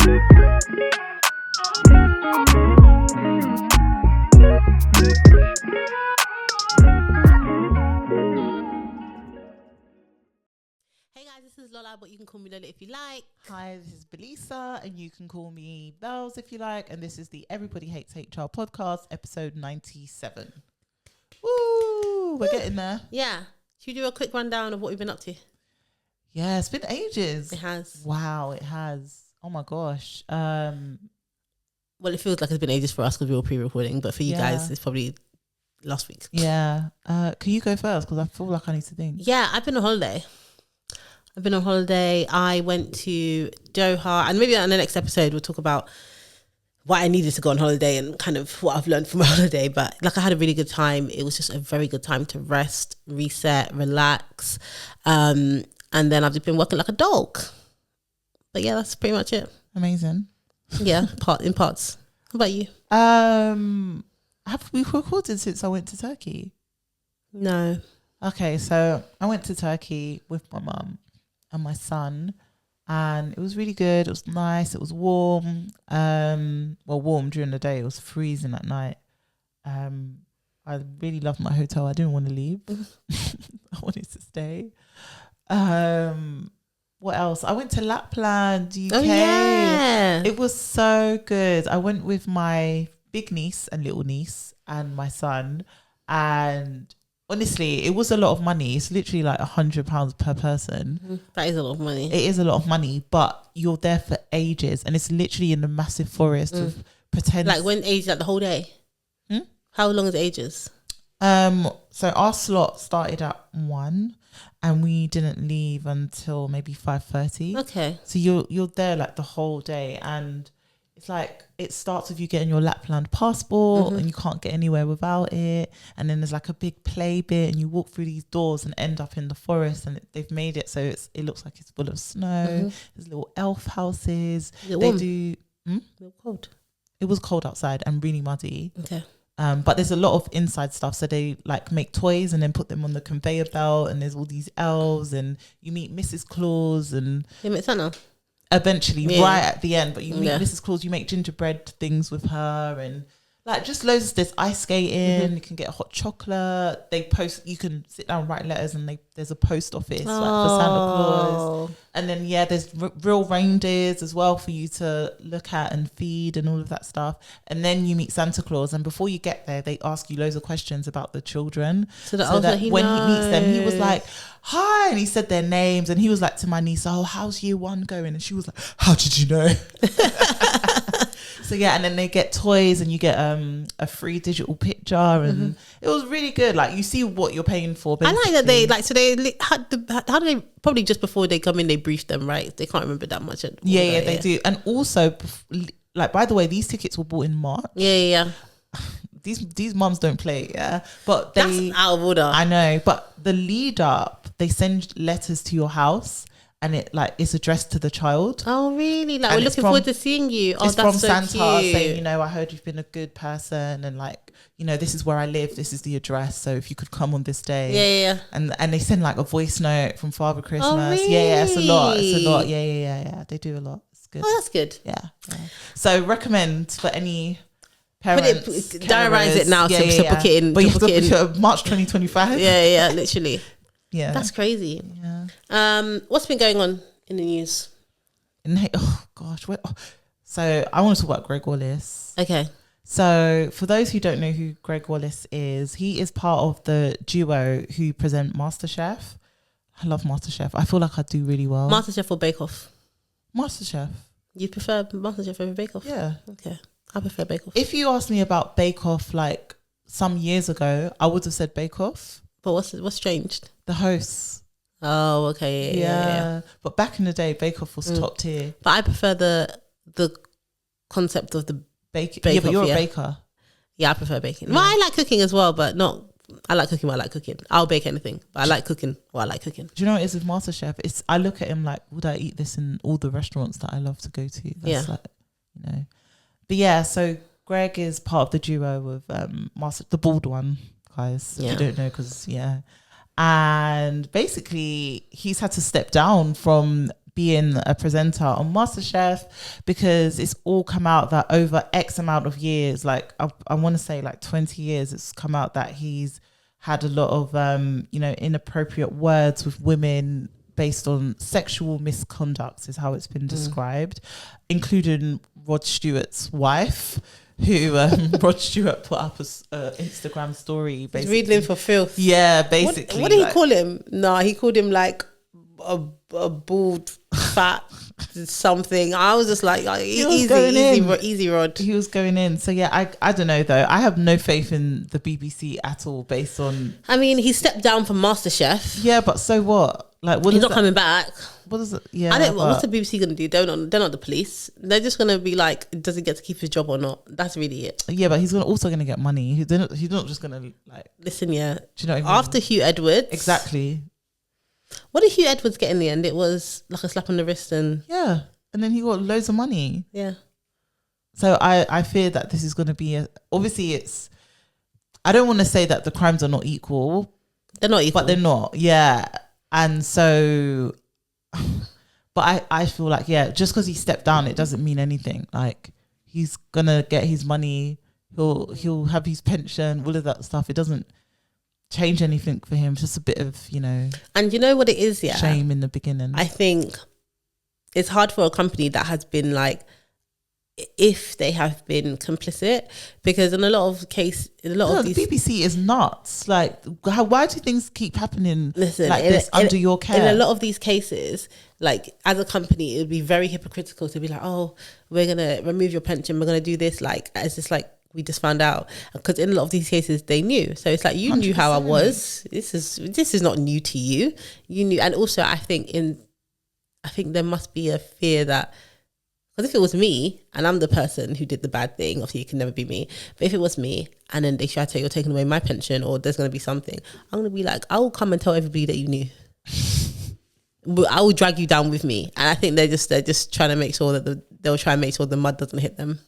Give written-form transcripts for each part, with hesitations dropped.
Hey guys, this is Lola, but you can call me Lola if you like. Hi, this is Velisa, and you can call me Bells if you like. And this is the Everybody Hates HR podcast, episode 97. Woo! We're getting there. Yeah. Should we do a quick rundown of what we've been up to? Yeah, it's been ages. It has. Wow, it has. Oh my gosh. Well, it feels like it's been ages for us because we were pre-recording, but for you guys, it's probably last week. Yeah. Can you go first? Because I feel like I need to think. Yeah, I've been on holiday. I went to Doha, and maybe on the next episode we'll talk about why I needed to go on holiday and kind of what I've learned from my holiday. But like, I had a really good time. It was just a very good time to rest, reset, relax. And then I've just been working like a dog. But yeah, that's pretty much it. Amazing. Yeah, in parts. How about you? Have we recorded since I went to Turkey? No. Okay, so I went to Turkey with my mum and my son, and it was really good. It was nice. It was warm. Warm during the day. It was freezing at night. I really loved my hotel. I didn't want to leave. I wanted to stay. What else? I went to Lapland, UK. Oh, yeah. It was so good. I went with my big niece and little niece and my son, and honestly, it was a lot of money. It's literally like £100 per person. That is a lot of money. It is a lot of money, but you're there for ages, and it's literally in a massive forest of pretend. Like, when age, like the whole day? How long is ages? So our slot started at 1, and we didn't leave until maybe 5:30. Okay. So you're there like the whole day, and it's like it starts with you getting your Lapland passport, and you can't get anywhere without it. And then there's like a big play bit, and you walk through these doors and end up in the forest. And they've made it so it looks like it's full of snow. There's little elf houses. Is it They warm? do. Cold. It was cold outside and really muddy. Okay. But there's a lot of inside stuff. So they like make toys and then put them on the conveyor belt. And there's all these elves, and you meet Mrs. Claus and. You met Santa? Eventually, right at the end, but you meet Mrs. Claus, you make gingerbread things with her, and like just loads of this ice skating. You can get hot chocolate. You can sit down, write letters, and there's a post office like for Santa Claus. And then there's real reindeers as well for you to look at and feed and all of that stuff. And then you meet Santa Claus, and before you get there, they ask you loads of questions about the children, so that when he meets them, he was like, "Hi," and he said their names, and he was like to my niece, "Oh, how's year 1 going?" And she was like, "How did you know?" So and then they get toys, and you get a free digital picture, and it was really good. Like, you see what you're paying for. Basically. I like that they how do they, probably just before they come in, they brief them, right? They can't remember that much. They do. And also, like, by the way, these tickets were bought in March. Yeah. These mums don't play, but that's out of order. I know, but the lead up, they send letters to your house, and it's addressed to the child. Oh, really? Like, and we're looking forward to seeing you. Oh, it's that's from so Santa cute. saying, I heard you've been a good person, and this is where I live, this is the address, so if you could come on this day. Yeah. And they send like a voice note from Father Christmas. Oh, really? Yeah, it's a lot. Yeah. They do a lot. It's good. Oh, that's good. Yeah. So recommend for any parents. Diarise it now to book it in. But you have to book it March 2025. Yeah, literally. Yeah. That's crazy. Yeah. What's been going on in the news? So I want to talk about Greg Wallace. Okay. So for those who don't know who Greg Wallace is, he is part of the duo who present MasterChef. I love MasterChef. I feel like I do really well. MasterChef or Bake Off? MasterChef. You prefer MasterChef over Bake Off? Yeah. Okay. I prefer Bake Off. If you asked me about Bake Off like some years ago, I would have said Bake Off. But what's changed? The hosts. Oh, okay. Yeah. But back in the day, Bake Off was top tier. But I prefer the concept of the Bake Off, but you're a baker. Yeah, I prefer baking. Well, I like cooking as well, but not. I like cooking what I like cooking. I'll bake anything, but I like cooking what I like cooking. Do you know what it is with MasterChef? I look at him like, would I eat this in all the restaurants that I love to go to? That's But yeah, so Greg is part of the duo with the bald one, guys. If you don't know, because and basically he's had to step down from being a presenter on MasterChef, because it's all come out that over X amount of years, like I want to say like 20 years, it's come out that he's had a lot of inappropriate words with women based on sexual misconduct, is how it's been described, including Rod Stewart's wife, who Rod Stewart put up a Instagram story. Basically, reading him for filth. Yeah, basically. What did he call him? No, he called him like a bald, fat something. I was just like, easy, Rod. He was going in. So yeah, I don't know though. I have no faith in the BBC at all based on... I mean, he stepped down from MasterChef. Yeah, but so what? Like, he's not coming back. What is it? Yeah. What's the BBC going to do? They're not the police. They're just going to be like, does he get to keep his job or not? That's really it. Yeah, but he's also going to get money. He's not just going to like... Listen, yeah. Do you know what I mean? After Hugh Edwards. Exactly. What did Hugh Edwards get in the end? It was like a slap on the wrist and... Yeah. And then he got loads of money. Yeah. So I fear that this is going to be obviously it's... I don't want to say that the crimes are not equal. They're not equal. But they're not. Yeah. And so... But I feel like, yeah, just because he stepped down, it doesn't mean anything. Like, he's going to get his money. He'll have his pension, all of that stuff. It doesn't change anything for him. It's just a bit of, and you know what it is, yeah, shame in the beginning. I think it's hard for a company that has been like, if they have been complicit, because in a lot of these, the BBC is nuts. Like, why do things keep happening under your care? In a lot of these cases, like as a company, it would be very hypocritical to be like, oh, we're gonna remove your pension, we're gonna do this, like it's just like we just found out, because in a lot of these cases they knew. So it's like, you 100%. Knew how I was. This is not new to you. You knew. And also I think there must be a fear that, because if it was me and I'm the person who did the bad thing, obviously it can never be me, but if it was me and then they try to say you're taking away my pension or there's going to be something, I'm going to be like, I will come and tell everybody that you knew. I will drag you down with me. And I think they're just trying to make sure that they'll try and make sure the mud doesn't hit them.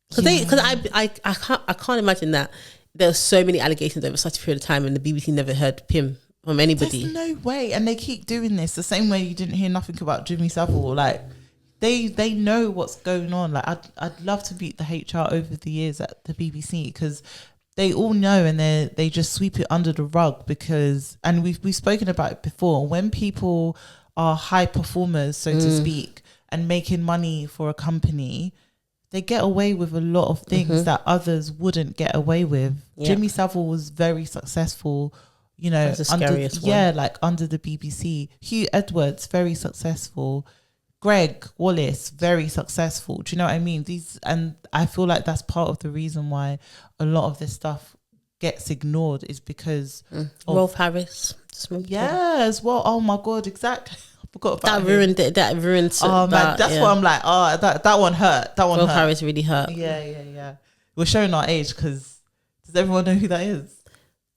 Because I can't imagine that there's so many allegations over such a period of time and the BBC never heard PIM from anybody. There's no way. And they keep doing this the same way you didn't hear nothing about Jimmy Savile. Like, they know what's going on. Like, I'd love to beat the HR over the years at the BBC, because they all know and they just sweep it under the rug, because, and we've spoken about it before, when people are high performers, so to speak, and making money for a company, they get away with a lot of things that others wouldn't get away with. Yep. Jimmy Savile was very successful, That's the scariest one. Yeah, like under the BBC. Hugh Edwards, very successful. Greg Wallace, very successful. Do you know what I mean? And I feel like that's part of the reason why a lot of this stuff gets ignored, is because Rolf Harris. Yeah, as well. Oh my God, exactly. I forgot about that. Ruined it. That ruined. Oh man, that's why I'm like, that one hurt. That one Rolf hurt. Harris really hurt. Yeah. We're showing our age, because does everyone know who that is?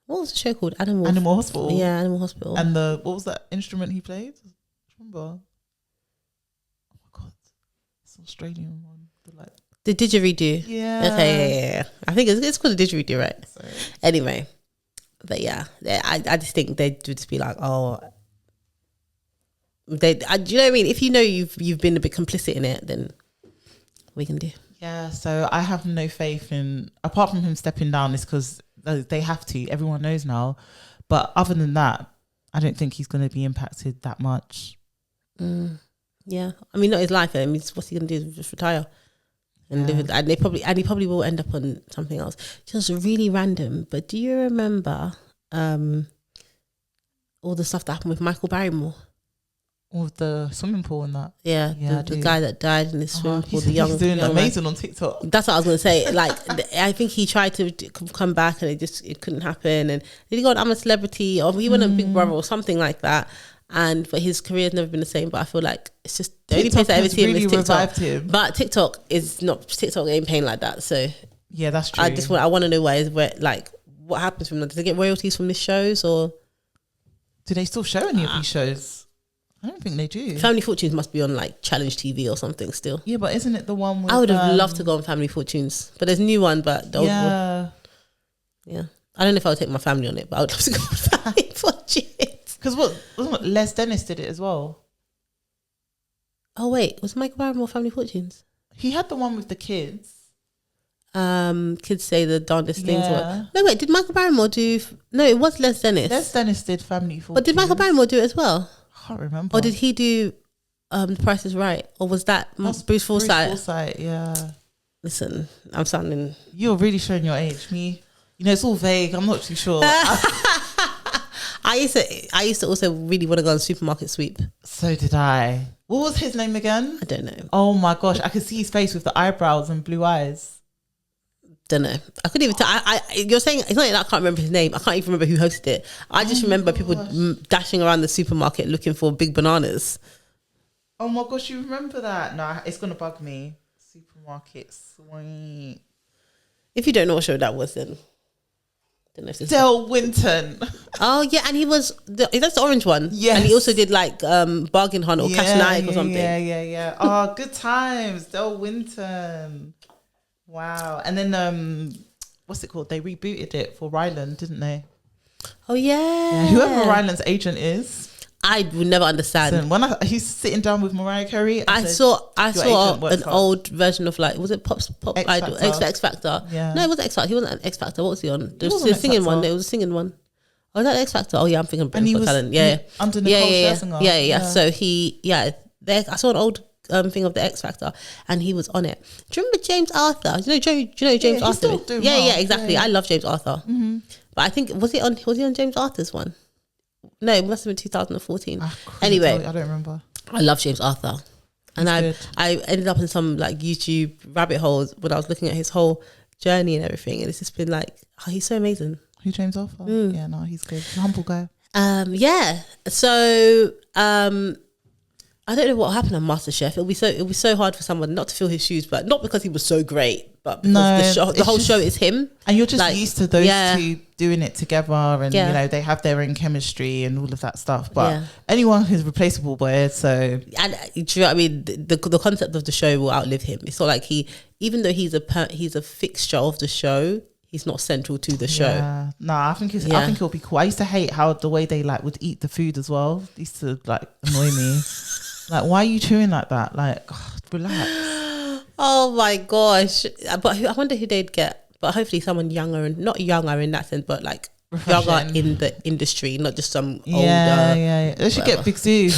What was the show called? Animal Hospital. Yeah, Animal Hospital. And what was that instrument he played? Remember? Australian one, the didgeridoo. Yeah. Okay. Yeah. I think it's called a didgeridoo, right? Sorry. Anyway, but yeah, I just think they'd just be like, oh, do you know what I mean? If you know you've been a bit complicit in it, then we can do. Yeah. So I have no faith in, apart from him stepping down, it's because they have to. Everyone knows now. But other than that, I don't think he's going to be impacted that much. Yeah, I mean, not his life. I mean, what's he gonna do? Just retire and live? And he probably will end up on something else. Just really random. But do you remember all the stuff that happened with Michael Barrymore? With the swimming pool and that. Yeah, the guy that died in the swimming pool. He's doing amazing man. On TikTok. That's what I was gonna say. Like, I think he tried to come back and it couldn't happen. And did he go on I'm a Celebrity, or he went on Big Brother or something like that? But his career's never been the same. But I feel like it's just the only place I ever see him is TikTok. But TikTok ain't paying like that. So yeah, that's true. I want to know what happens from that. Do they get royalties from these shows, or do they still show any of these shows? I don't think they do. Family Fortunes must be on like Challenge TV or something still. Yeah, but isn't it the one with, I would have loved to go on Family Fortunes, but there's a new one. But the old one, yeah. I don't know if I would take my family on it, but I would love to go on Family Fortunes. Because wasn't Les Dennis did it as well? Oh wait, was Michael Barrymore Family Fortunes? He had the one with the kids. Kids say the darndest things. Yeah. No, wait, did Michael Barrymore do? No, it was Les Dennis. Les Dennis did Family Fortunes. But did Michael Barrymore do it as well? I can't remember. Or did he do The Price is Right? Or was that Bruce Forsyth? Bruce Forsyth, yeah. Listen, I'm sounding... You're really showing your age. Me, it's all vague. I'm not too sure. I used to also really want to go on supermarket sweep. So did I. What was his name again? I don't know. Oh my gosh, I could see his face with the eyebrows and blue eyes. Don't know. I couldn't even tell. You're saying it's not like I can't remember his name. I can't even remember who hosted it. I just remember people dashing around the supermarket looking for big bananas. Oh my gosh, you remember that? No, it's gonna bug me. Supermarket sweep. If you don't know what show that was, then I don't know if this Del Winton. Oh yeah, and he was that's the orange one. Yes, and he also did like Bargain Hunt or Cash Night or something. Yeah. Oh, good times, Del Winton. Wow. And then what's it called? They rebooted it for Ryland, didn't they? Oh yeah. Whoever Ryland's agent is, I would never understand. Listen, when he's sitting down with Mariah Carey, I saw an old version of like, was it Pop X Idol, X Factor? Yeah. No, it wasn't X Factor. He wasn't an X Factor. What was he on? There was wasn't a singing X one. Factor. There was a singing one. Oh, is that X Factor? Oh yeah, I'm thinking And he Britain's Got was Talent. Yeah, under Nicole Scherzinger. Yeah. So I saw an old thing of the X Factor, and he was on it. Do you remember James Arthur? Do you know James Arthur? Still doing yeah, well. yeah, exactly. Yeah. I love James Arthur. Mm-hmm. But I think was he on James Arthur's one? No, it must have been 2014. Anyway, I don't remember. I love James Arthur, and I ended up in some like YouTube rabbit holes when I was looking at his whole journey and everything, and it's just been like, oh, he's so amazing. Who, James Arthur? Yeah, no, he's good. He's a humble guy. Yeah. So I don't know what happened on MasterChef. It'll be so hard for someone not to fill his shoes, but not because he was so great, but because the whole show is him. And you're just used to those two doing it together, and they have their own chemistry and all of that stuff. But anyone who's replaceable, boy. So, and do you know what I mean? The concept of the show will outlive him. It's not like even though he's a fixture of the show, he's not central to the show. Yeah. No, I think it'll be cool. I used to hate how the way they like would eat the food as well. It used to like annoy me. Like, why are you chewing like that? Like, relax. Oh my gosh. But I wonder who they'd get. But hopefully someone younger, and not younger in that sense, but like younger in the industry, not just some older. Yeah. They should get Big Zoo.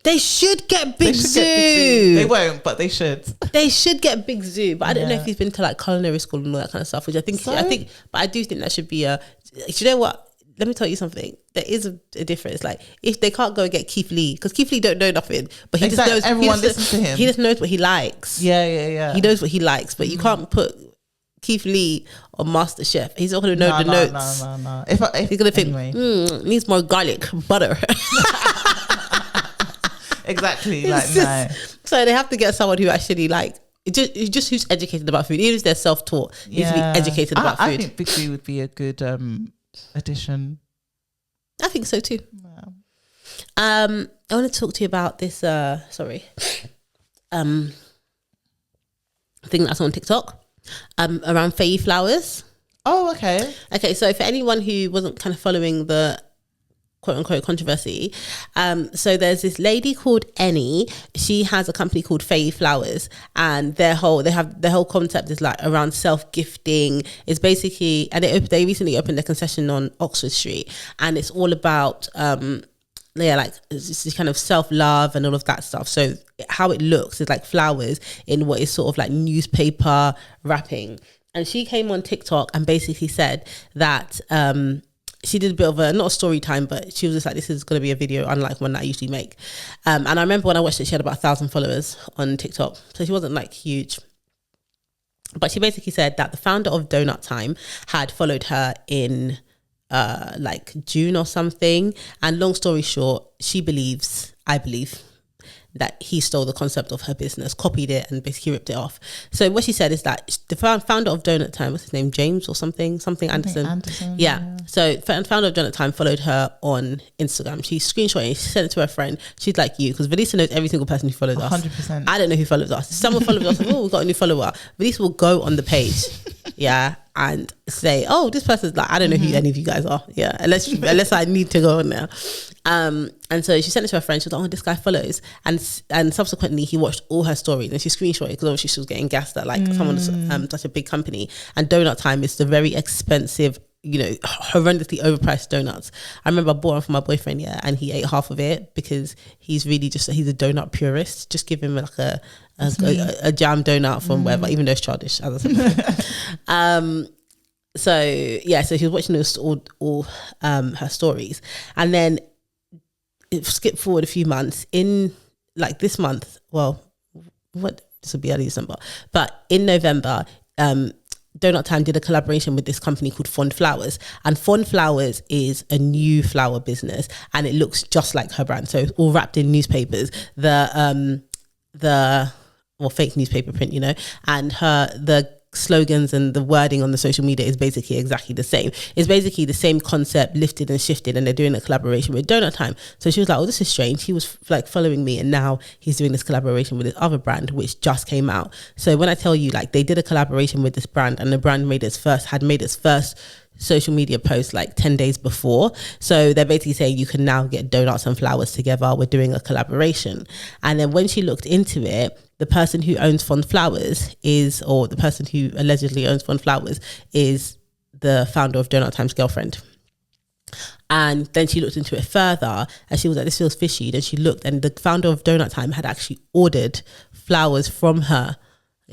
They should get Big Zoo. They won't, but they should. They should get Big Zoo. But I don't know if he's been to like culinary school and all that kind of stuff, which I think, but I do think that should be you know what? Let me tell you something. There is a difference. Like, if they can't go and get Keith Lee, because Keith Lee don't know nothing, but he just knows. Everyone listens to him. He just knows what he likes. Yeah. He knows what he likes, but you can't put Keith Lee on MasterChef. He's not going to know the notes. No. If he's going to think, needs more garlic butter. Exactly. No. So they have to get someone who actually just who's educated about food. Even if they're self-taught, needs to be educated about food. I think Big Zoo would be a good addition. I think so too. Yeah. I want to talk to you about this thing that's on TikTok around Feyi Flowers. Oh, okay. So for anyone who wasn't kind of following the quote unquote controversy, so there's this lady called Annie. She has a company called Feyi Flowers, and their whole concept is like around self-gifting. It's basically, and they recently opened a concession on Oxford Street, and it's all about it's this kind of self-love and all of that stuff. So how it looks is like flowers in what is sort of like newspaper wrapping. And she came on TikTok and basically said that she did a bit of not a story time, but she was just like, this is going to be a video unlike one that I usually make. And I remember when I watched it, she had about 1,000 followers on TikTok. So she wasn't like huge. But she basically said that the founder of Donut Time had followed her in like June or something. And long story short, I believe, that he stole the concept of her business, copied it, and basically ripped it off. So what she said is that the founder of Donut Time, what's his name, James or something Anderson. Yeah. So founder of Donut Time followed her on Instagram. She screenshot it, she sent it to her friend. She's like you, because Velisa knows every single person who follows us. 100%. I don't know who follows us. Someone follows us, like, oh, we've got a new follower. Velisa will go on the page. yeah, and say, oh, this person's like, I don't know who any of you guys are, yeah, unless I need to go on there. And so she sent it to her friend. She was like, oh, this guy follows, and subsequently he watched all her stories and she screenshot it because obviously she was getting gassed at like someone's such a big company. And Donut Time is the very expensive, you know, horrendously overpriced donuts. I remember I bought one for my boyfriend, yeah, and he ate half of it because he's a donut purist. Just give him like a jam donut from wherever, even though it's childish, as I said. So yeah, so he was watching those all her stories, and then it skipped forward a few months. In like this month, this will be early December, but in November, Donut Time did a collaboration with this company called Fond Flowers, and Fond Flowers is a new flower business, and it looks just like her brand. So it's all wrapped in newspapers, the fake newspaper print, you know, and the slogans and the wording on the social media is basically exactly the same. It's basically the same concept lifted and shifted, and they're doing a collaboration with Donut Time. So she was like, oh, this is strange. He was like following me, and now he's doing this collaboration with this other brand which just came out. So when I tell you, like, they did a collaboration with this brand, and the brand had made its first social media post like 10 days before. So they're basically saying you can now get donuts and flowers together, we're doing a collaboration. And then when she looked into it, the person who owns Fond Flowers or the person who allegedly owns Fond Flowers is the founder of Donut Time's girlfriend. And then she looked into it further, and she was like, this feels fishy. Then she looked, and the founder of Donut Time had actually ordered flowers from her.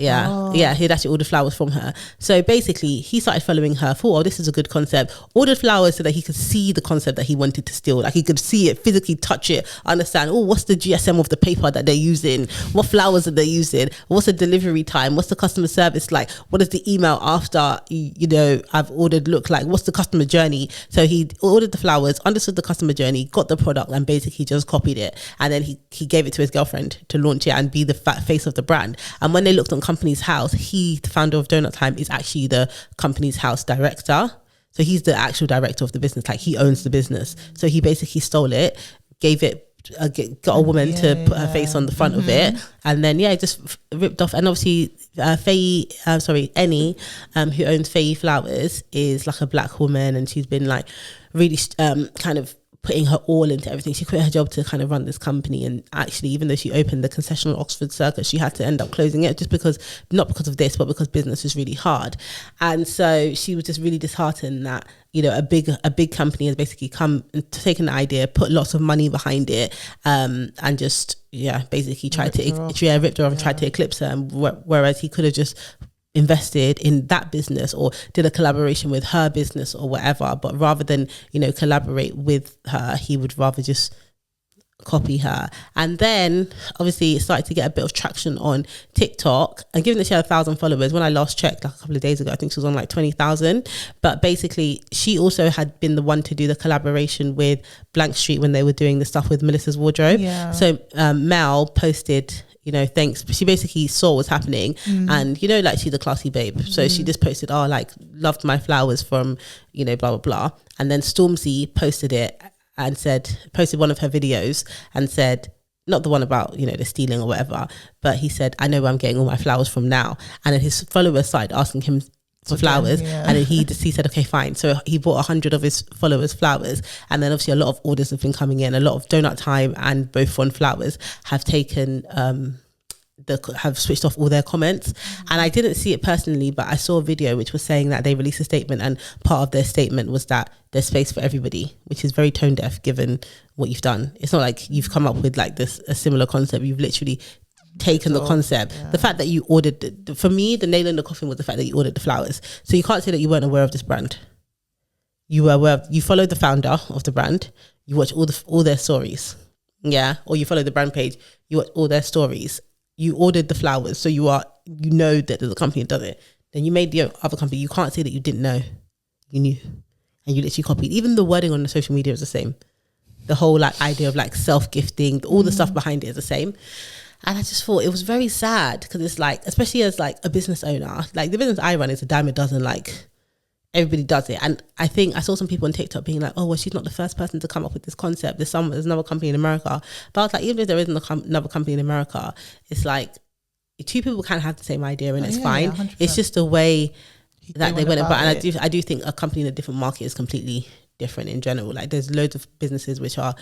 Yeah, he'd actually ordered flowers from her. So basically, he started following her, thought, oh, this is a good concept, ordered flowers so that he could see the concept that he wanted to steal. Like, he could see it, physically touch it, understand, oh, what's the GSM of the paper that they're using? What flowers are they using? What's the delivery time? What's the customer service like? What does the email after, you know, I've ordered look like? What's the customer journey? So he ordered the flowers, understood the customer journey, got the product, and basically just copied it. And then he gave it to his girlfriend to launch it and be the face of the brand. And when they looked on Company's House, the founder of Donut Time, is actually the Company's House director. So he's the actual director of the business, like he owns the business. So he basically stole it, gave it, got a woman to put her face on the front of it, and then just ripped off. And obviously Eni, who owns Feyi Flowers, is like a black woman, and she's been like really kind of putting her all into everything. She quit her job to kind of run this company, and actually, even though she opened the concession on Oxford Circus, she had to end up closing it not because of this, but because business was really hard. And so she was just really disheartened that, you know, a big company has basically come and taken the idea, put lots of money behind it, and just basically tried to ripped her off and tried to eclipse her. And whereas he could have just invested in that business or did a collaboration with her business or whatever, but rather than, you know, collaborate with her, he would rather just copy her. And then obviously it started to get a bit of traction on TikTok, and given that she had 1,000 followers, when I last checked like a couple of days ago, I think she was on like 20,000. But basically she also had been the one to do the collaboration with Blank Street when they were doing the stuff with Melissa's wardrobe. So Mel posted, you know, thanks. She basically saw what's happening, and, you know, like, she's a classy babe. So she just posted, oh, like, loved my flowers from, you know, blah, blah, blah. And then Stormzy posted it and posted one of her videos and said, not the one about, you know, the stealing or whatever, but he said, I know where I'm getting all my flowers from now. And then his followers started asking him for flowers, and then he said, okay, fine. So he bought 100 of his followers flowers, and then obviously a lot of orders have been coming in. A lot of Donut Time and both Fond Flowers have taken have switched off all their comments. And I didn't see it personally, but I saw a video which was saying that they released a statement, and part of their statement was that there's space for everybody, which is very tone deaf given what you've done. It's not like you've come up with like a similar concept. You've literally taken the concept. The fact that you ordered for me, the nail in the coffin was the fact that you ordered the flowers. So you can't say that you weren't aware of this brand. You were aware you followed the founder of the brand, you watch all their stories, or you follow the brand page, you watch all their stories, you ordered the flowers, so you know that there's a company that does it. Then you made the other company. You can't say that you didn't know, you knew, and you literally copied. Even the wording on the social media is the same. The whole like idea of like self-gifting, all the stuff behind it is the same. And I just thought it was very sad, because it's like, especially as like a business owner, like the business I run is a dime a dozen, like everybody does it. And I think I saw some people on TikTok being like, oh, well, she's not the first person to come up with this concept. There's another company in America. But I was like, even if there isn't another company in America, it's like two people can have the same idea, and it's fine. 100%. It's just the way that they went about. And I do think a company in a different market is completely different in general. Like there's loads of businesses which are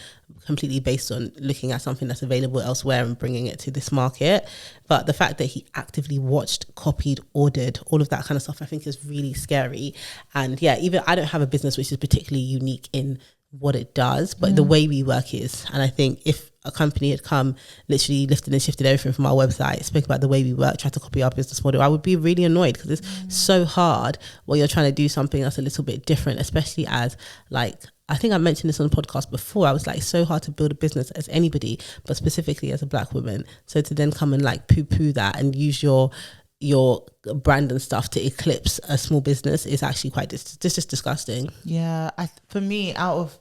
completely based on looking at something that's available elsewhere and bringing it to this market. But the fact that he actively watched, copied, ordered, all of that kind of stuff, I think is really scary. And yeah, even I don't have a business which is particularly unique in what it does, but the way we work is. And I think if a company had come, literally lifted and shifted everything from our website, spoke about the way we work, tried to copy our business model, I would be really annoyed, because it's so hard when you're trying to do something that's a little bit different, especially as, like, I think I mentioned this on the podcast before. I was like, so hard to build a business as anybody, but specifically as a black woman. So to then come and like poo-poo that and use your brand and stuff to eclipse a small business is actually quite just disgusting. Yeah, for me, out of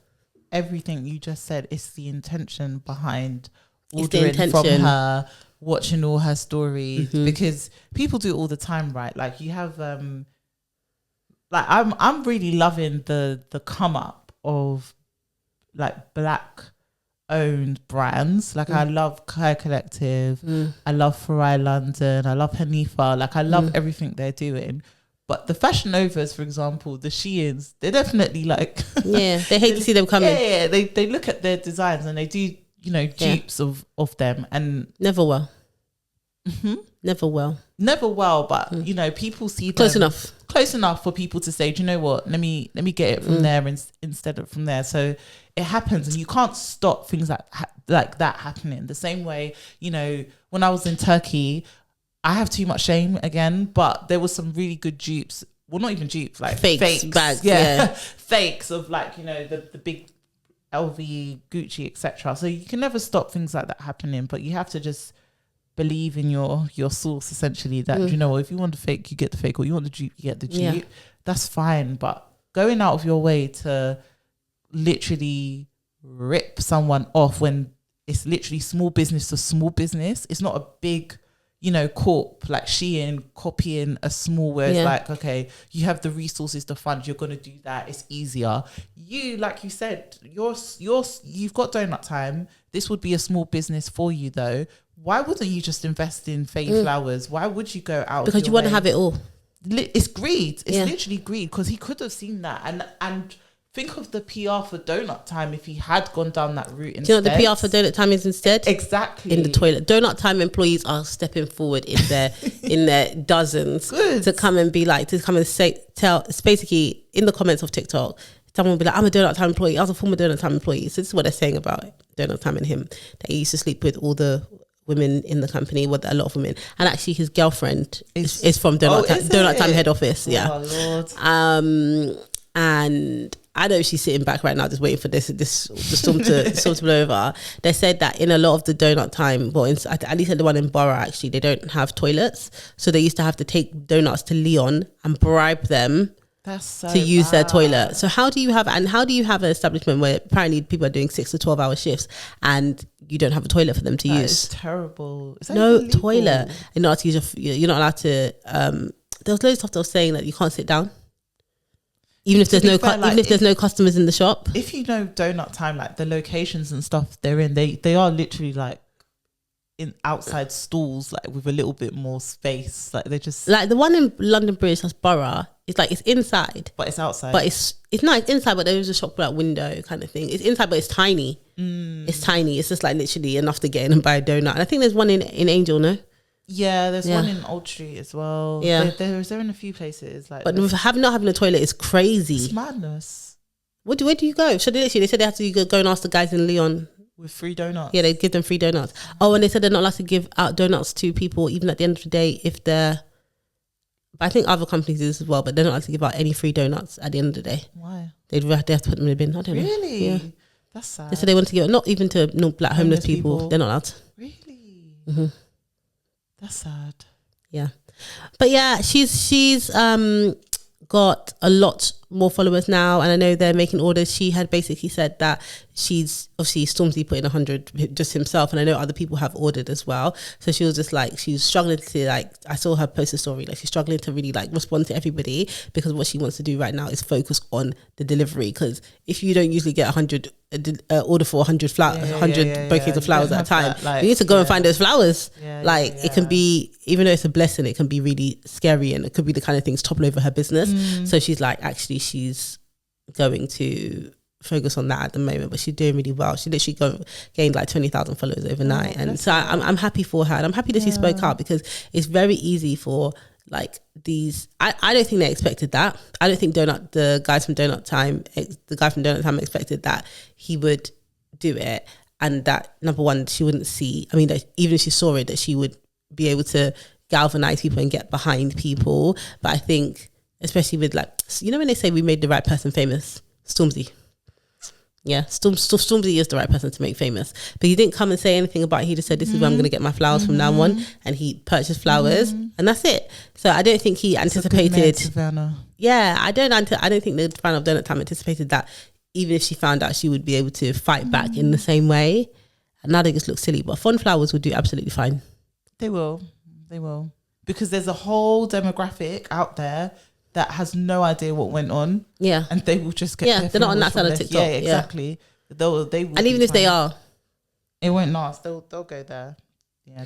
everything you just said, it's the intention behind ordering from her, watching all her stories, because people do it all the time, right? Like you have like I'm really loving the come up of like black owned brands. Like I love Hair Collective, I love Feyi London, I love Hanifa, like I love everything they're doing. But the Fashion Novas, for example, the Sheins, they're definitely like they hate to see them coming. Yeah, they look at their designs and they do, you know, dupes of them, and never well. Never well, but you know, people see them close enough for people to say, do you know what, let me get it from there instead of from there. So it happens, and you can't stop things like that happening. The same way, you know, when I was in Turkey, I have too much shame again, but there was some really good dupes. Well, not even dupes, like fakes bags, fakes of, like, you know, the big LV, Gucci, etc. So you can never stop things like that happening, but you have to just believe in your source, essentially, that you know, if you want the fake, you get the fake, or you want the dupe, you get the dupe. That's fine. But going out of your way to literally rip someone off when it's literally small business to small business, it's not a big, you know, corp like Shein copying a small, where it's like, okay, you have the resources to fund, you're going to do that, it's easier. You, like you said, you've got Donut Time. This would be a small business for you though. Why wouldn't you just invest in Feyi Flowers? Why would you go out? Because you want to have it all. It's greed. It's literally greed, because he could have seen that. And think of the PR for Donut Time if he had gone down that route instead. Do you know what the PR for Donut Time is instead? Exactly. In the toilet. Donut Time employees are stepping forward in their dozens to come and be like, to come and tell, it's basically in the comments of TikTok, someone will be like, I'm a Donut Time employee. I was a former Donut Time employee. So this is what they're saying about Donut Time and him, that he used to sleep with all the women in the company, with a lot of women, and actually his girlfriend is from Donut Time head office. Oh, Lord. And I know she's sitting back right now just waiting for the storm to blow over. They said that in a lot of the Donut Time, well, at least at the one in Borough, actually, they don't have toilets, so they used to have to take donuts to Leon and bribe them to use their toilet. So how do you have an establishment where apparently people are doing 6 to 12 hour shifts and you don't have a toilet for them to use? It's terrible. Is that no illegal? Toilet. You're not allowed to use you're not allowed to. There was loads of stuff that was saying that you can't sit down, even if there's no customers in the shop. If you know Donut Time, like the locations and stuff they're in, they are literally like in outside stalls, like with a little bit more space. Like they just, like the one in London Bridge, that's Borough. It's like, it's inside, but it's outside. But it's not, it's inside, but there is a shop with that window kind of thing. It's inside, but it's tiny. It's tiny. It's just like literally enough to get in and buy a donut. And I think there's one in Angel, no? Yeah, there's one in Old Street as well. Yeah, they're in a few places. Like, but not having a toilet is crazy. It's madness. Where do you go? So they said they have to go and ask the guys in Leon with free donuts. Yeah, they give them free donuts. Oh, and they said they're not allowed to give out donuts to people even at the end of the day if they're. But I think other companies do this as well, but they're not allowed to give out any free donuts at the end of the day. Why? They have to put them in the bin. I don't know. Really? Yeah. That's sad. They said they want to give it, not even to black homeless people. They're not allowed. Really? Mm-hmm. That's sad. Yeah. But yeah, she's got a lot more followers now, and I know they're making orders. She had basically said that she's obviously Stormzy put in 100 just himself, and I know other people have ordered as well. So she was just like, she's struggling to, like, I saw her post a story, like she's struggling to really like respond to everybody, because what she wants to do right now is focus on the delivery, because if you don't usually get 100 order for 100 bouquets of flowers at a time. Like, you need to go and find those flowers. It can be, even though it's a blessing, it can be really scary, and it could be the kind of things topple over her business. So she's like, actually, she's going to focus on that at the moment, but she's doing really well. She literally gained like 20,000 followers overnight. And so I'm happy for her, and I'm happy that she spoke out, because it's very easy for like these, I don't think they expected that. I don't think the guy from Donut Time expected that he would do it, and that, number one, she wouldn't see, I mean, that even if she saw it, that she would be able to galvanize people and get behind people. But I think, especially with like, you know when they say we made the right person famous, Stormzy. Yeah, Stormzy is the right person to make famous. But he didn't come and say anything about it. He just said, this is where I'm going to get my flowers from now on. And he purchased flowers, and that's it. So I don't think he anticipated. Yeah, I don't think the fan of Donut Time anticipated that even if she found out, she would be able to fight back in the same way. And now they just look silly. But Fun Flowers will do absolutely fine. They will. Because there's a whole demographic out there that has no idea what went on. Yeah. And they will just get... Yeah, they're not on that side of TikTok. Yeah, exactly. They will and even if they are... It won't last. They'll go there. Yeah,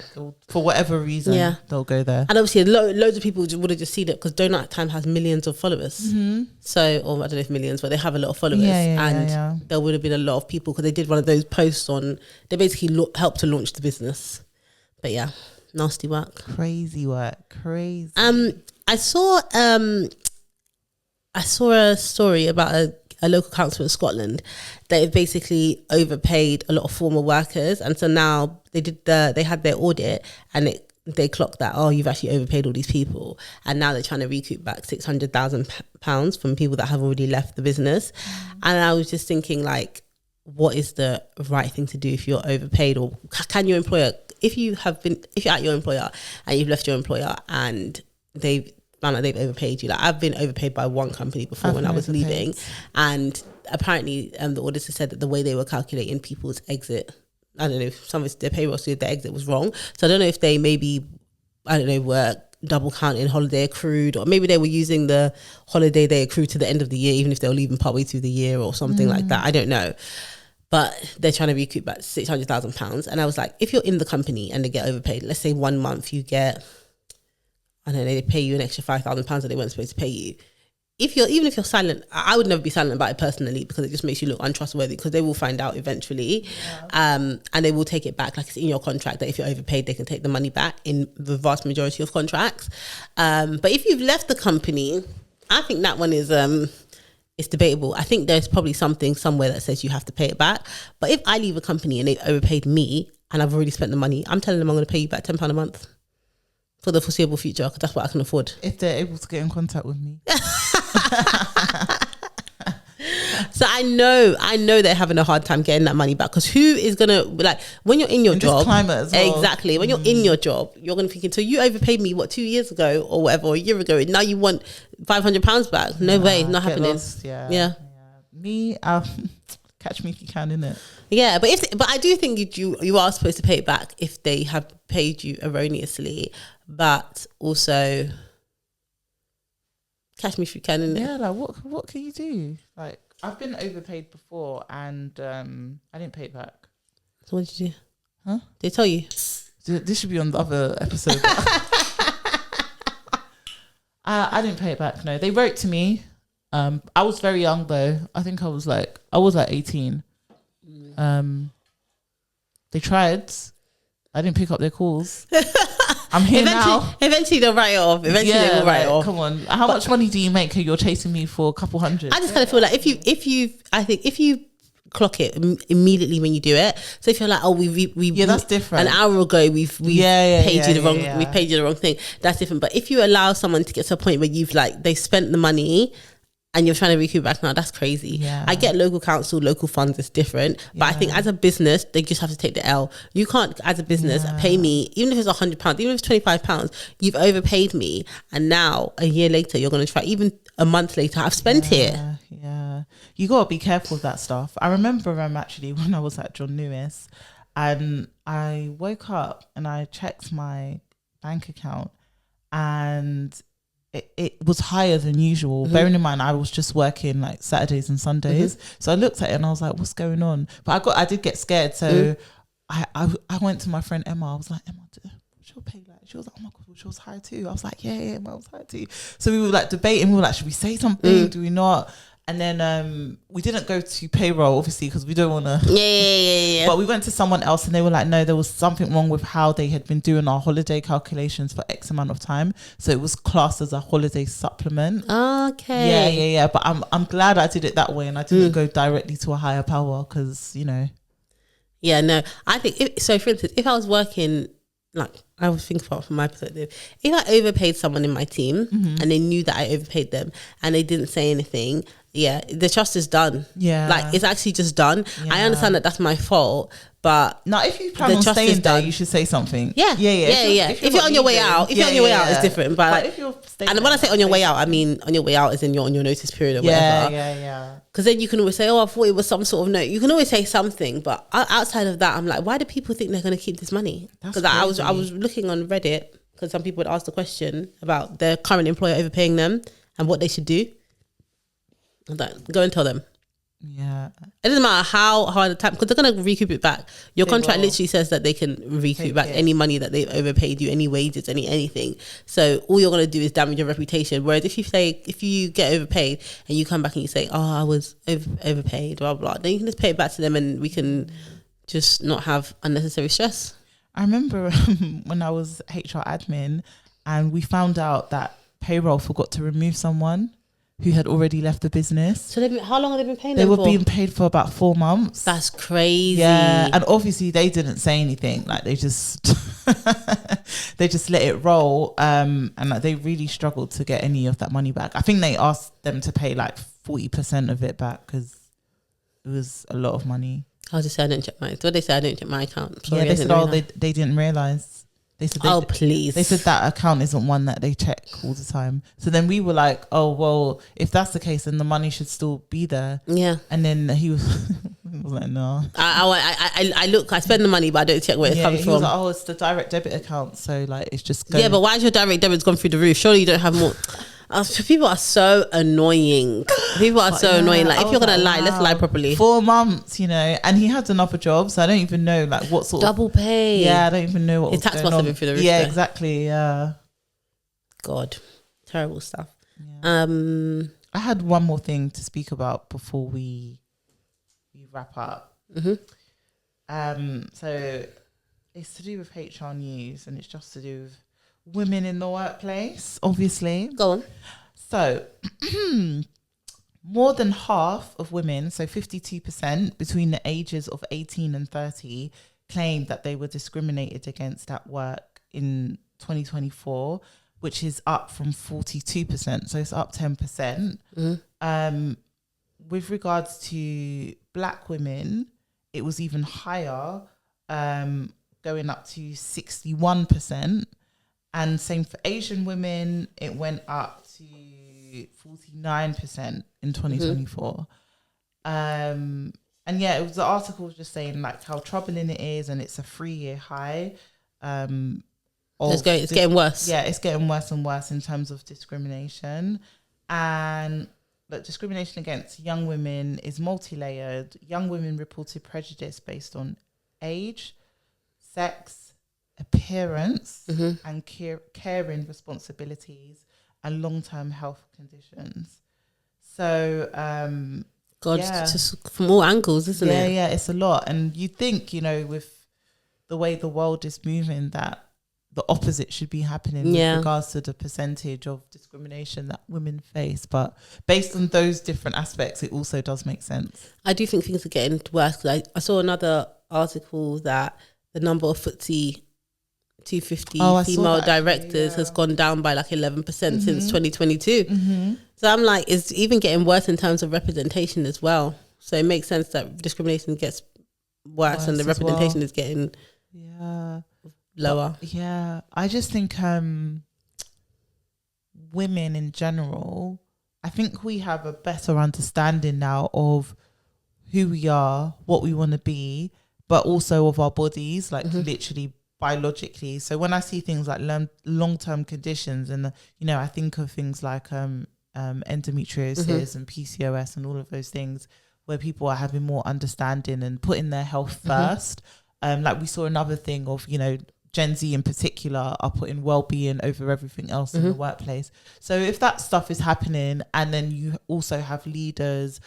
for whatever reason, they'll go there. And obviously loads of people would have just seen it, because Donut Time has millions of followers. So, or I don't know if millions, but they have a lot of followers. And there would have been a lot of people, because they did one of those posts on... They basically helped to launch the business. But yeah, nasty work. Crazy work. Crazy. I saw a story about a local council in Scotland that have basically overpaid a lot of former workers, and so now they had their audit, and they clocked that, oh, you've actually overpaid all these people, and now they're trying to recoup back £600,000 from people that have already left the business. And I was just thinking, like, what is the right thing to do if you're overpaid, or can your employer, if you're at your employer and you've left your employer and they've found out they've overpaid you. Like, I've been overpaid by one company before when I was leaving, and apparently the auditor said that the way they were calculating people's exit, I don't know if some of their payroll said their exit was wrong. So I don't know if they maybe, I don't know, were double counting holiday accrued, or maybe they were using the holiday they accrued to the end of the year, even if they were leaving partway through the year or something like that. I don't know. But they're trying to recoup back £600,000. And I was like, if you're in the company and they get overpaid, let's say 1 month you get, I don't know, they pay you an extra £5,000 that they weren't supposed to pay you. Even if you're silent, I would never be silent about it personally, because it just makes you look untrustworthy, because they will find out eventually. And they will take it back. Like, it's in your contract that if you're overpaid, they can take the money back in the vast majority of contracts. But if you've left the company, I think that one is it's debatable. I think there's probably something somewhere that says you have to pay it back. But if I leave a company and they've overpaid me and I've already spent the money, I'm telling them I'm going to pay you back £10 a month for the foreseeable future, because that's what I can afford. If they're able to get in contact with me. So I know they're having a hard time getting that money back, because who is gonna, like, when you're in your job, this climate as well. Exactly, when you're in your job, you're gonna thinking, so you overpaid me 2 years ago or whatever, or a year ago, and now you want £500 back? No way, not happening. Lost, yeah. Me, catch me if you can, innit? Yeah, but I do think you are supposed to pay it back if they have paid you erroneously, but also catch me if you can, innit? Yeah, like what can you do? Like, I've been overpaid before, and I didn't pay it back. So what did you do? Huh? They tell you? This should be on the other episode. I didn't pay it back. No, they wrote to me. I was very young though. I think I was like 18. They tried. I didn't pick up their calls. I'm here now. Eventually they'll write it off. They will write it off. Come on. How much money do you make? You're chasing me for a couple hundred. I just kind of feel like if you clock it immediately when you do it. So if you're like, oh, we that's different. An hour ago we've paid you the wrong thing. That's different. But if you allow someone to get to a point where you've they spent the money and you're trying to recoup back now, that's crazy. Yeah. I get local council, local funds is different. But I think as a business, they just have to take the L. You can't, as a business, pay me, even if it's £100, even if it's £25, you've overpaid me. And now, a year later, you're going to try, even a month later, I've spent it. Yeah. You got to be careful with that stuff. I remember actually when I was at John Lewis, and I woke up and I checked my bank account, and it was higher than usual. Bearing in mind I was just working like Saturdays and Sundays, so I looked at it and I was like, what's going on? But I did get scared, so I went to my friend Emma. I was like, Emma, what's your pay like? She was like, oh my god, she was high too. I was like, yeah, I was high too. So we were like debating. We were like, should we say something? Do we not? And then we didn't go to payroll, obviously, because we don't want to. Yeah. But we went to someone else and they were like, no, there was something wrong with how they had been doing our holiday calculations for X amount of time. So it was classed as a holiday supplement. Okay. Yeah. But I'm glad I did it that way and I didn't go directly to a higher power because, you know. Yeah, no. I think, so for instance, if I was working, like, I would think about from my perspective, if I overpaid someone in my team and they knew that I overpaid them and they didn't say anything, yeah, the trust is done. Yeah. Like, it's actually just done. I understand that that's my fault, but now if you plan on staying there, you should say something. Yeah. If you're on your way out, it's different. But if you're staying, and when I say on your way out, I mean on your way out as in you're on your notice period or whatever. Yeah. Because then you can always say, oh, I thought it was some sort of note. You can always say something, but outside of that, I'm like, why do people think they're going to keep this money? Because I was looking on Reddit because some people would ask the question about their current employer overpaying them and what they should do. I'm like, go and tell them. Yeah. It doesn't matter how hard the time, because they're going to recoup it back. Your contract literally says that they can recoup back any money that they've overpaid you, any wages, anything. So all you're going to do is damage your reputation. Whereas if you get overpaid and you come back and you say, oh, I was overpaid, blah, blah, then you can just pay it back to them and we can just not have unnecessary stress. I remember when I was HR admin and we found out that payroll forgot to remove someone who had already left the business. So how long have they been paying them for? They were being paid for about 4 months. That's crazy. Yeah, and obviously they didn't say anything. Like they just they just let it roll. And like they really struggled to get any of that money back. I think they asked them to pay like 40% of it back because it was a lot of money. I'll just say I don't check my. What they say I don't check my account. Sorry, yeah, they said they didn't realise. They said please. They said that account isn't one that they check all the time. So then we were like, oh well, if that's the case, then the money should still be there. Yeah. And then he was, he was like, no. I spend the money, but I don't check where it comes from. Was like, oh, it's the direct debit account, so like it's just going. Yeah, but why has your direct debit's gone through the roof? Surely you don't have more. People are so annoying. Like if you're gonna lie, let's lie properly. 4 months, you know, and he had another job, so I don't even know like what sort double of pay. Yeah, I don't even know what his tax must have been through the roof. Yeah, there. exactly. Yeah. God, terrible stuff. Yeah. I had one more thing to speak about before we wrap up. So it's to do with HR news, and it's just to do with women in the workplace, obviously. Go on. So, more than half of women, so 52% between the ages of 18 and 30, claimed that they were discriminated against at work in 2024, which is up from 42%. So it's up 10%. With regards to black women, it was even higher, going up to 61%. And same for Asian women, it went up to 49% in 2024. And yeah, it was the article was just saying like how troubling it is, and it's a 3-year high. It's getting worse. Yeah, it's getting worse and worse in terms of discrimination. And look, discrimination against young women is multi-layered. Young women reported prejudice based on age, sex, appearance, and caring responsibilities and long-term health conditions. So it's just from all angles, isn't it? Yeah, it's a lot. And you think, you know, with the way the world is moving, that the opposite should be happening with regards to the percentage of discrimination that women face. But based on those different aspects, it also does make sense. I do think things are getting worse, because I saw another article that the number of FTSE 250 female directors has gone down by like 11% since 2022. So I'm like, it's even getting worse in terms of representation as well. So it makes sense that discrimination gets worse and the representation is getting lower. I just think women in general, I think we have a better understanding now of who we are, what we want to be, but also of our bodies, like literally biologically. So when I see things like long-term conditions, and I think of things like endometriosis and PCOS and all of those things, where people are having more understanding and putting their health first. Like we saw another thing of, Gen Z in particular are putting well-being over everything else in the workplace. So if that stuff is happening, and then you also have leaders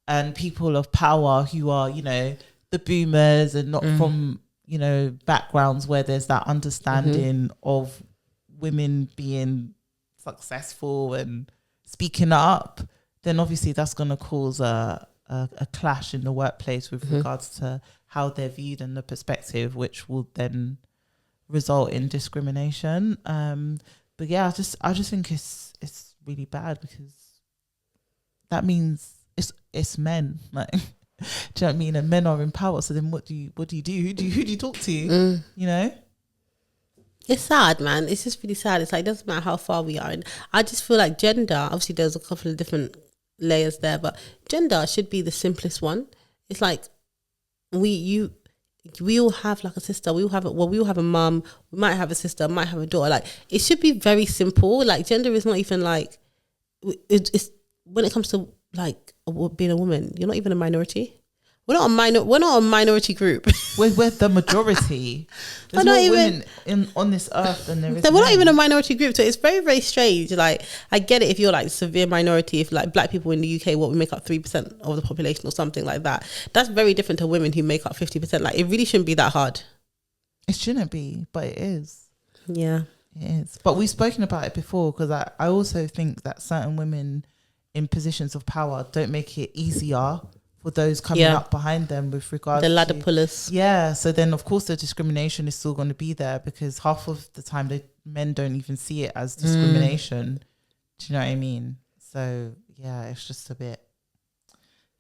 and people of power who are, the boomers and not from, backgrounds where there's that understanding of women being successful and speaking up, then obviously that's going to cause a clash in the workplace with regards to how they're viewed and the perspective, which will then result in discrimination. But yeah, I just think it's really bad, because that means it's men. Like, do you know what I mean? And men are in power. So then what do you do? Who do you talk to? It's sad, man. It's just really sad. It's like, it doesn't matter how far we are. And I just feel like gender, obviously there's a couple of different layers there, but gender should be the simplest one. It's like we all have like a sister. We all have a mum. We might have a sister. Might have a daughter. Like, it should be very simple. Like, gender is not even like, it's when it comes to like being a woman, you're not even a minority. We're not a minority group. We're the majority. There's more women on this earth than there is. We're not even a minority group, so it's very, very strange. Like, I get it if you're like severe minority. If like black people in the UK, we make up 3% of the population or something like that. That's very different to women who make up 50%. Like, it really shouldn't be that hard. It shouldn't be, but it is. Yeah, it is. But we've spoken about it before, because I also think that certain women in positions of power don't make it easier for those coming up behind them with regards to the ladder pullers. Yeah, so then of course the discrimination is still going to be there, because half of the time the men don't even see it as discrimination. Do you know what I mean? So yeah, it's just a bit,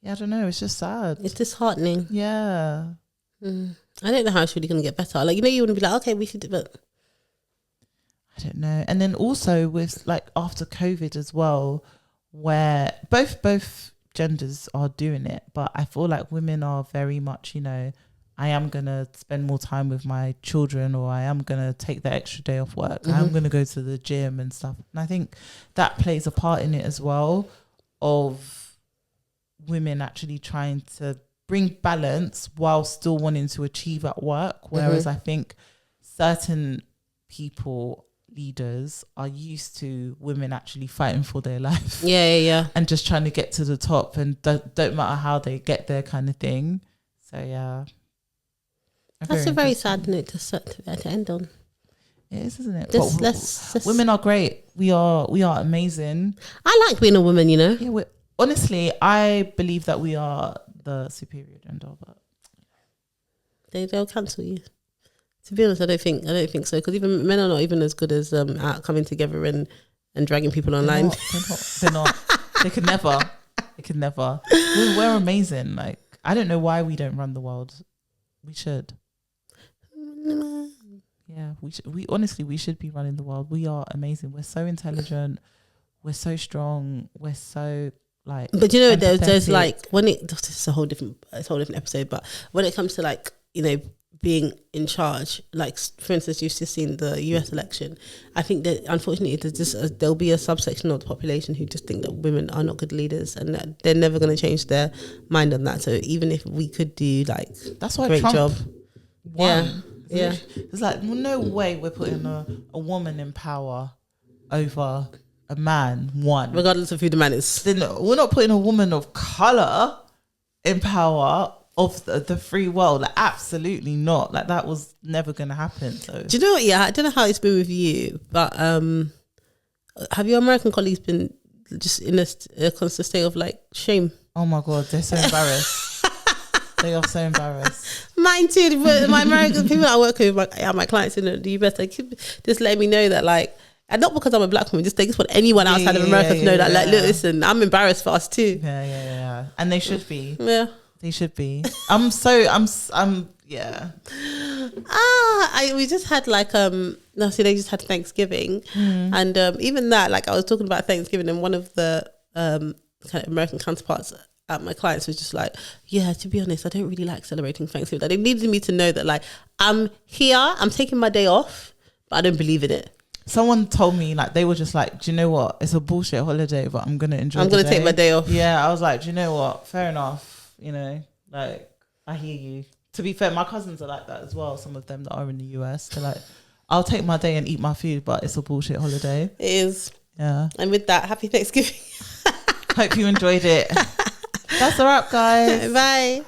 I don't know, it's just sad. It's disheartening. Yeah. I don't know how it's really going to get better. Like, you want to be like, okay, we should do it. But I don't know. And then also with like after COVID as well, where both genders are doing it, but I feel like women are very much, I am gonna spend more time with my children, or I am gonna take the extra day off work. I'm gonna go to the gym and stuff. And I think that plays a part in it as well, of women actually trying to bring balance while still wanting to achieve at work. Whereas I think certain people, leaders, are used to women actually fighting for their life. Yeah. And just trying to get to the top, and don't matter how they get there, kind of thing. So yeah. That's a very sad note to end on. It is, isn't it? Let's women are great. We are amazing. I like being a woman, Yeah, honestly, I believe that we are the superior gender, but they'll cancel you. To be honest, I don't think so, because even men are not even as good as at coming together and dragging people online. They're not. They could never. We're amazing. Like, I don't know why we don't run the world. We should. Yeah, we honestly, we should be running the world. We are amazing. We're so intelligent. We're so strong. We're so like. But there's like this is a whole different episode. But when it comes to like being in charge, like for instance, you've just seen the US election. I think that unfortunately there'll be a subsection of the population who just think that women are not good leaders, and that they're never going to change their mind on that. So even if we could do like, that's why great Trump job. won. Yeah. It's like, no way we're putting a woman in power over a man, one. Regardless of who the man is. Then we're not putting a woman of colour in power of the free world. Like, absolutely not. Like, that was never going to happen. So. Do you know what? Yeah, I don't know how it's been with you, but have your American colleagues been just in a constant state of like shame? Oh my God, they're so embarrassed. They are so embarrassed. Mine too. But my American people I work with, my clients in the US, they keep just letting me know that, like, and not because I'm a black woman, just they just want anyone outside of America to know that, like, look, listen, I'm embarrassed for us too. Yeah. And they should be. Yeah. They should be. Yeah. We just had like they just had Thanksgiving, and even that, like, I was talking about Thanksgiving, and one of the kind of American counterparts my clients was just like, yeah, to be honest, I don't really like celebrating Thanksgiving. They needed me to know that like, I'm here, I'm taking my day off, but I don't believe in it. Someone told me, like, they were just like, do you know what? It's a bullshit holiday, but I'm going to enjoy it. I'm going to take my day off. Yeah, I was like, do you know what? Fair enough. You know, like, I hear you. To be fair, my cousins are like that as well. Some of them that are in the US, they're like, I'll take my day and eat my food, but it's a bullshit holiday. It is. Yeah. And with that, happy Thanksgiving. Hope you enjoyed it. That's a wrap, guys. Bye.